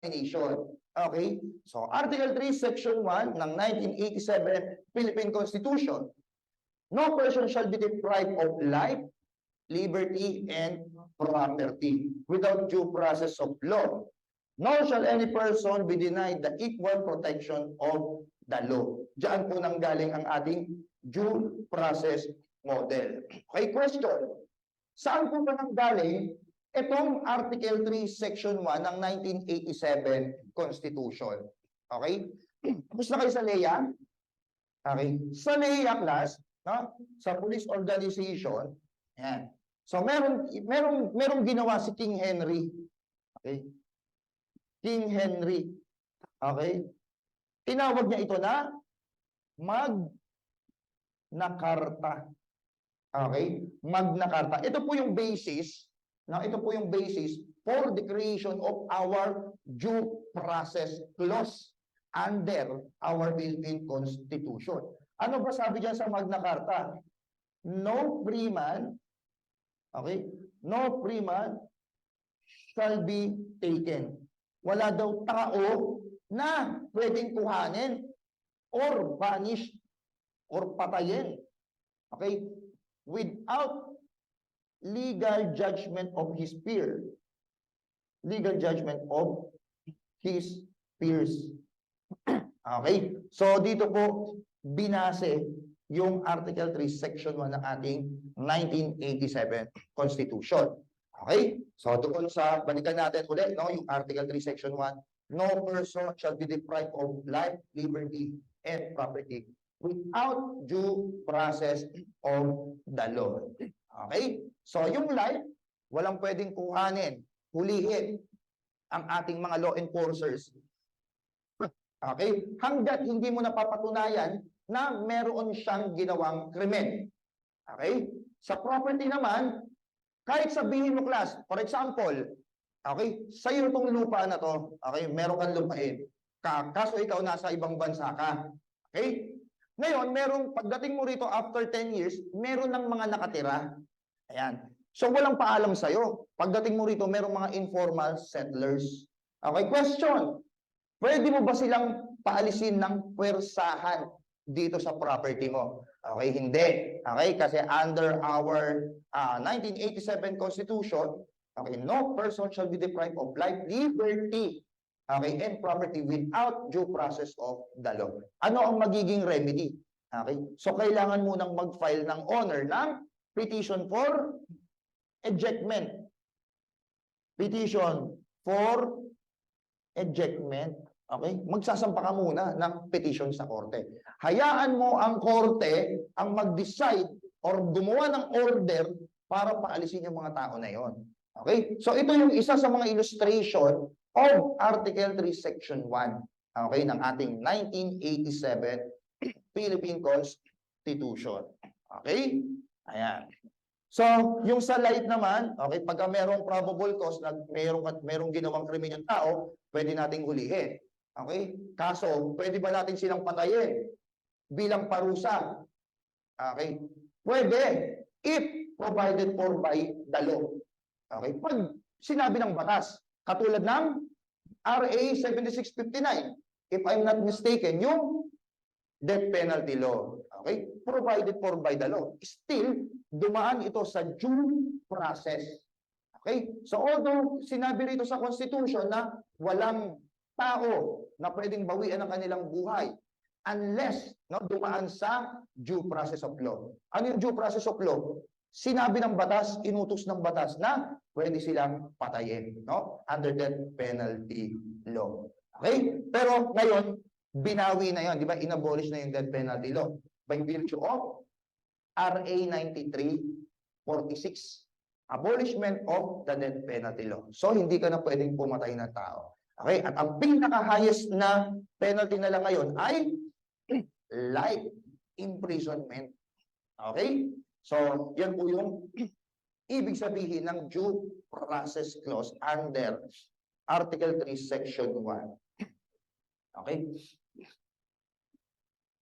nation. Okay? So, Article 3, Section 1 ng 1987 Philippine Constitution. No person shall be deprived of life, liberty, and property without due process of law. Nor shall any person be denied the equal protection of the law. Diyan po nanggaling ang ating due process model. Okay, question. Saan po ba nanggaling itong Article 3, Section 1 ng 1987 Constitution? Okay? Tapos na kayo sa LEA? Okay? Sa LEA class, no? Sa police organization, yan. So merong ginawa si King Henry. Okay? King Henry. Okay? Tinawag niya ito na Magna Carta. Okay? Magna Carta. Ito po yung basis, no? Ito po yung basis for the creation of our due process clause under our Philippine Constitution. Ano ba sabi diyan sa Magna Carta? No free man, okay? No free man shall be taken. Wala daw tao na pwedeng kuhanin or banished or patayin. Okay? Without legal judgment of his peer. Legal judgment of his peers. Okay? So dito po binase yung Article 3, Section 1 ng ating 1987 Constitution. Okay? So doon sa, balikan natin ulit, no? Yung Article 3, Section 1, no person shall be deprived of life, liberty, and property without due process of the law. Okay? So yung life, walang pwedeng kuhanin, hulihin ang ating mga law enforcers. Okay? Hanggat hindi mo napapatunayan na meron siyang ginawang krimen. Okay? Sa property naman, kahit sabihin mo class, for example, okay, sa'yo itong lupa na to, okay, meron kang lupain, kaso ikaw nasa ibang bansa ka. Okay? Ngayon, pagdating mo rito after 10 years, meron ng mga nakatira. Ayan. So, walang paalam sa'yo. Pagdating mo rito, merong mga informal settlers. Okay, question. Pwede mo ba silang paalisin ng pwersahan dito sa property mo? Okay, hindi. Okay, kasi under our 1987 Constitution, okay, no person shall be deprived of life, liberty, okay, and property without due process of the law. Ano ang magiging remedy? Okay, so kailangan mo nang mag-file ng owner ng petition for ejectment. Petition for ejectment. Okay? Magsasampa ka muna ng petition sa korte. Hayaan mo ang korte ang mag-decide or gumawa ng order para paalisin yung mga tao na yon. Okay? So ito yung isa sa mga illustration of Article 3, Section 1. Okay? Ng ating 1987 Philippine Constitution. Okay? Ayan. So, yung sa light naman, okay, pagka merong probable cause na merong ginawang krimen yung tao, pwede nating hulihin. Okay? Kaso, pwede ba natin silang patayin bilang parusa? Okay? Pwede, if provided for by the law. Okay? Pag sinabi ng batas, katulad ng RA 7659, if I'm not mistaken, yung death penalty law. Okay? Provided for by the law. Still, dumaan ito sa due process. Okay? So, although sinabi rito sa Constitution na walang tao na pwedeng bawian ang kanilang buhay unless dumaan sa due process of law. Ano yung due process of law? Sinabi ng batas, inutos ng batas na pwede silang patayin, no? Under death penalty law. Okay? Pero ngayon, binawi na yon, di ba? Inabolish na yung death penalty law by virtue of RA 9346, abolishment of the death penalty law. So, hindi ka na pwedeng pumatay ng tao. Okay? At ang pinaka-highest na penalty na lang ngayon ay life imprisonment. Okay? So, yan po yung ibig sabihin ng due process clause under Article 3, Section 1. Okay?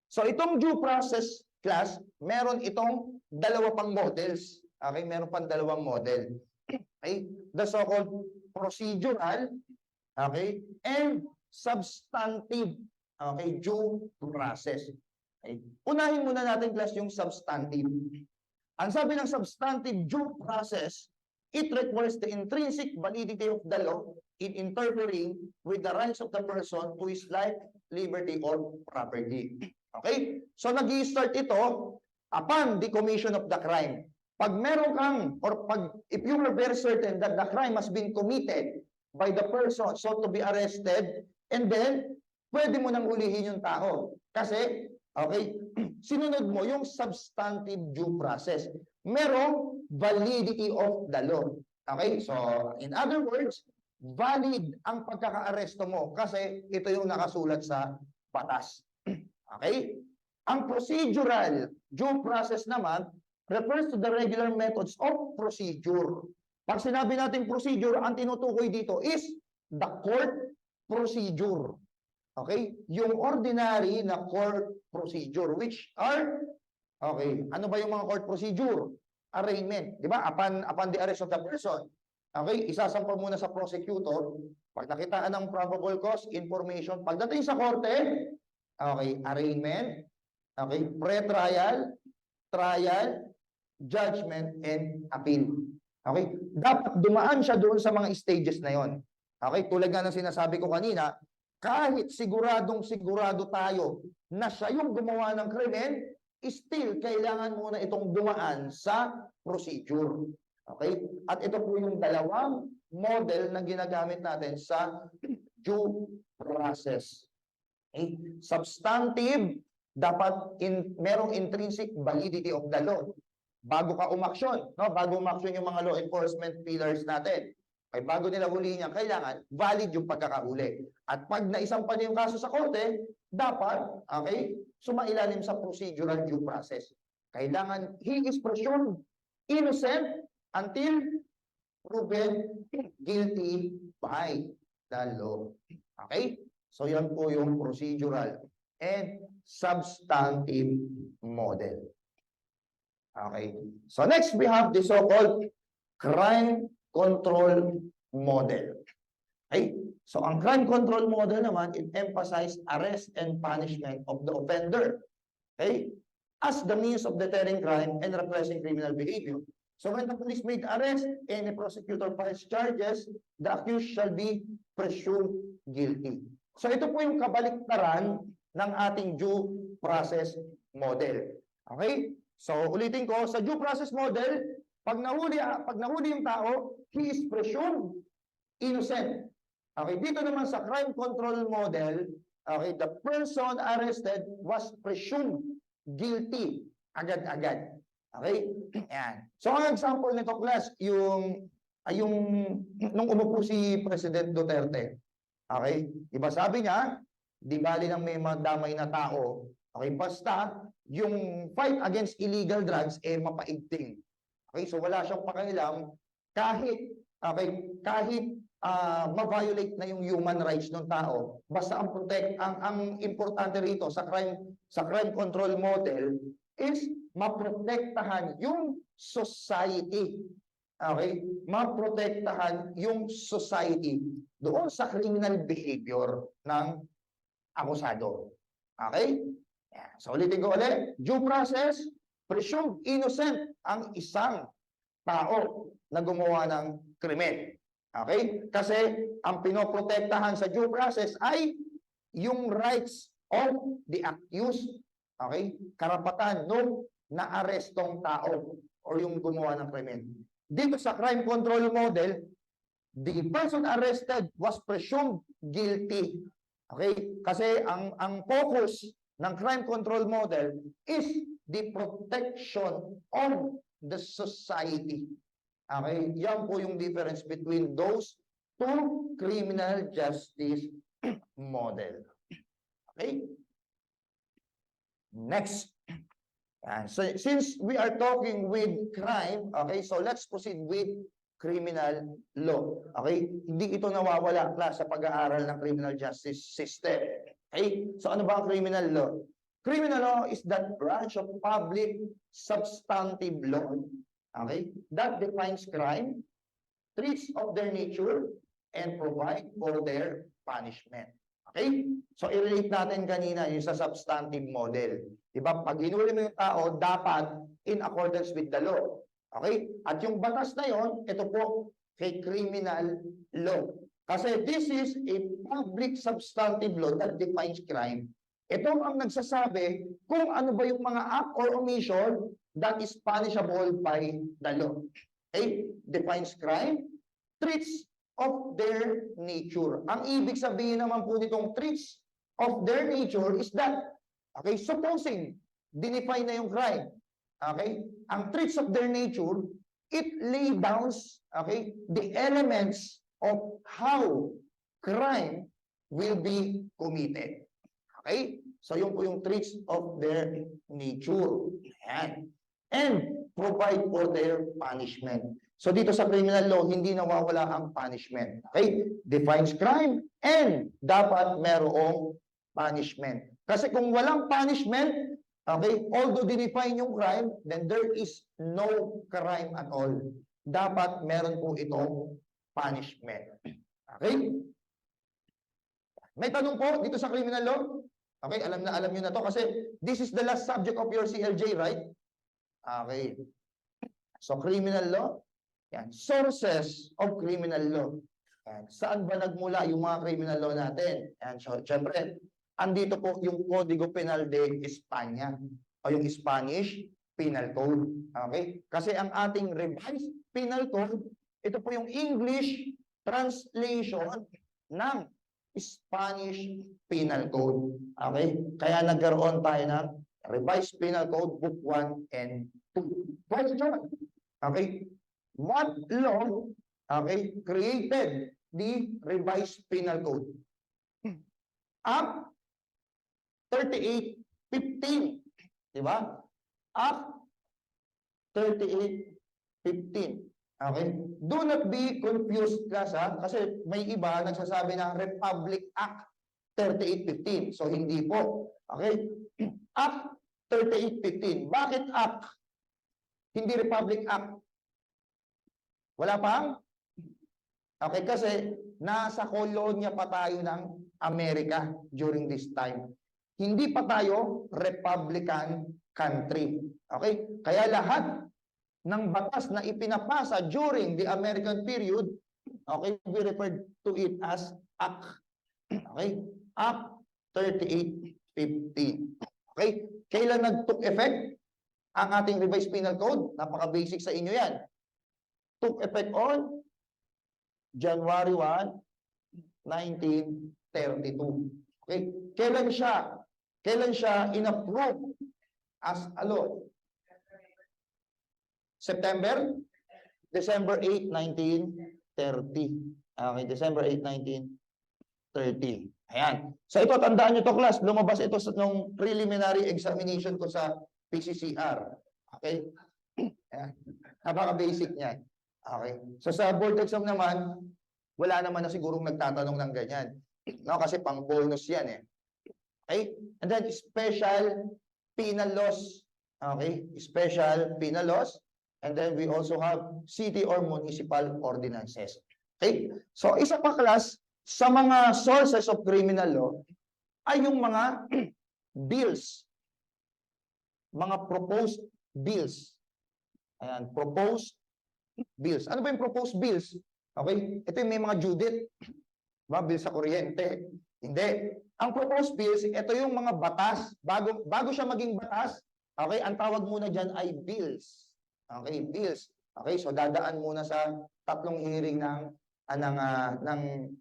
So, itong due process clause, meron itong dalawa pang models. Okay? Meron pang dalawang model. Okay? The so-called procedural Okay? And substantive, okay, due process. Okay? Unahin muna natin, class, yung substantive. Ang sabi ng substantive due process, it requires the intrinsic validity of the law in interfering with the rights of the person who is life, liberty, or property. Okay? So, nag-i-start ito upon the commission of the crime. Pag meron kang, or if you are very certain that the crime has been committed by the person sought to be arrested, and then, pwede mo nang hulihin yung tao. Kasi, okay, sinunod mo yung substantive due process. Merong validity of the law. Okay? So, in other words, valid ang pagkaka-aresto mo kasi ito yung nakasulat sa batas. Okay? Ang procedural due process naman refers to the regular methods of procedure. Pag sinabi natin procedure, ang tinutukoy dito is the court procedure. Okay? Yung ordinary na court procedure, which are, okay, ano ba yung mga court procedure? Arraignment. Di ba? Upon the arrest of the person. Okay? Isasampa muna sa prosecutor. Pag nakitaan ng probable cause, information. Pagdating sa korte, okay, arraignment. Okay? Pre-trial, trial, judgment, and appeal. Okay? Dapat dumaan siya doon sa mga stages na yon. Okay? Tulad nga ng sinasabi ko kanina, kahit siguradong sigurado tayo na siya yung gumawa ng krimen, still kailangan muna itong dumaan sa procedure. Okay? At ito po yung dalawang model na ginagamit natin sa due process. Okay? Substantive, dapat merong intrinsic validity of the law. Bago ka umaksyon, no? Bago umaksyon yung mga law enforcement pillars natin, ay bago nila hulihin yan, kailangan valid yung pagkakahuli. At pag naisampa niya yung kaso sa korte, dapat, okay, sumailalim sa procedural due process. Kailangan, he is presumed innocent until proven guilty by the law. Okay? So yan po yung procedural and substantive model. Okay. So next we have the so-called crime control model. Okay? So ang crime control model naman, it emphasizes arrest and punishment of the offender. Okay? As the means of deterring crime and repressing criminal behavior. So when the police made arrest and the prosecutor files charges, the accused shall be presumed guilty. So ito po yung kabaliktaran ng ating due process model. Okay? So, ulitin ko, sa due process model, pag nahuli yung tao, he is presumed innocent. Okay, dito naman sa crime control model, okay, the person arrested was presumed guilty agad-agad. Okay? Yan. So, ang example nito, class, nung umupo si President Duterte, okay, diba sabi niya, di bali nang may madamay na tao, okay, basta yung fight against illegal drugs mapaigting. Okay, so wala siyang pakialam kahit ma-violate na yung human rights ng tao. Basta ang importante rito sa crime control model is maprotektahan yung society. Okay? Maprotektahan yung society doon sa criminal behavior ng akusado. Okay? So ulitin ko ulit, due process, presumed innocent ang isang tao na gumawa ng krimen. Okay? Kasi ang pinoprotektahan sa due process ay yung rights of the accused. Okay? Karapatan nung naarestong tao or yung gumawa ng krimen. Dito sa crime control model, the person arrested was presumed guilty. Okay? Kasi ang focus ng crime control model is the protection of the society. Okay? Yan po yung difference between those two criminal justice model. Okay? Next. So, since we are talking with crime, okay, so let's proceed with criminal law. Okay? Hindi ito nawawala, class, sa pag-aaral ng criminal justice system. Okay? So ano ba ang criminal law? Criminal law is that branch of public substantive law, okay, that defines crime, treats of their nature, and provide for their punishment. Okay? So, i-relate natin kanina yung sa substantive model. Diba? Pag hinuli mo yung tao, dapat in accordance with the law. Okay? At yung batas na yon, ito po, kay criminal law. Kasi this is a public substantive law that defines crime. Ito ang nagsasabi kung ano ba yung mga act or omission that is punishable by the law. Okay? Defines crime, treats of their nature. Ang ibig sabihin naman po nitong treats of their nature is that, okay, supposing, dinefine na yung crime. Okay? Ang treats of their nature, it lay down, okay, the elements of how crime will be committed. Okay? So, yun po yung treats of their nature. Ayan. And provide for their punishment. So, dito sa criminal law, hindi nawawala ang punishment. Okay? Defines crime and dapat merong punishment. Kasi kung walang punishment, okay, although dinefine yung crime, then there is no crime at all. Dapat meron po itong punishment. Okay? May tanong po dito sa criminal law? Okay, alam nyo na to kasi this is the last subject of your CLJ, right? Okay. So, criminal law. Yan. Sources of criminal law. Yan. Saan ba nagmula yung mga criminal law natin? Yan. So, syempre, andito po yung Código Penal de España o yung Spanish Penal Code. Okay? Kasi ang ating revised penal code, ito po yung English translation ng Spanish Penal Code. Okay? Kaya nagkaroon tayo ng Revised Penal Code Book 1 and 2. Question. Okay? What law, okay, created the Revised Penal Code? Act 3815. Diba? Act 3815. Okay? Do not be confused, class, ha? Kasi may iba nagsasabi ng Republic Act 3815. So, hindi po. Okay? Act 3815. Bakit Act? Hindi Republic Act. Wala pang? Okay, kasi nasa kolonya pa tayo ng Amerika during this time. Hindi pa tayo Republican country. Okay? Kaya lahat ng batas na ipinapasa during the American period, okay, we referred to it as Act. Okay? Act 3815. Okay? Kailan nag-took effect ang ating revised penal code? Napaka-basic sa inyo yan. Took effect on January 1, 1932. Okay? Kailan siya in-approve as a law? December 8, 1930. Okay, December 8, 1930. Ayan. So ito, tandaan nyo to, class. Lumabas ito nung preliminary examination ko sa PCCR. Okay? Ayan. Napaka-basic niyan. Okay. So sa board exam naman, wala naman na sigurong nagtatanong ng ganyan. No, kasi pang bonus yan eh. Okay? And then special penal laws. Okay? Special penal laws. And then we also have city or municipal ordinances. Okay? So isa pa, class, sa mga sources of criminal law ay yung mga bills. Mga proposed bills. Ayan, proposed bills. Ano ba yung proposed bills? Okay? Ito yung may mga due date. Diba? Bill sa kuryente. Hindi. Ang proposed bills, ito yung mga batas. Bago siya maging batas, okay, ang tawag muna dyan ay bills. Okay, bills. Okay, so dadaan muna sa tatlong hearing ng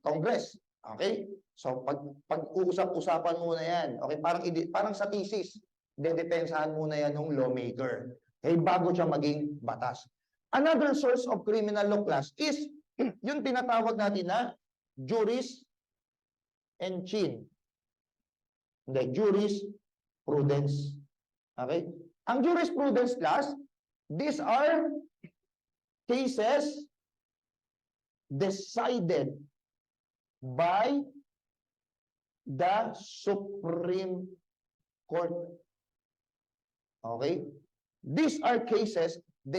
Congress. Okay? So pag-uusap-usapan muna yan. Okay, parang sa thesis, dedepensahan muna yan ng lawmaker. Okay, bago siya maging batas. Another source of criminal law, class, is yung tinatawag natin na juris and chin. Hindi, jurisprudence. Okay? Ang jurisprudence, class, these are cases decided by the Supreme Court. Okay? These are cases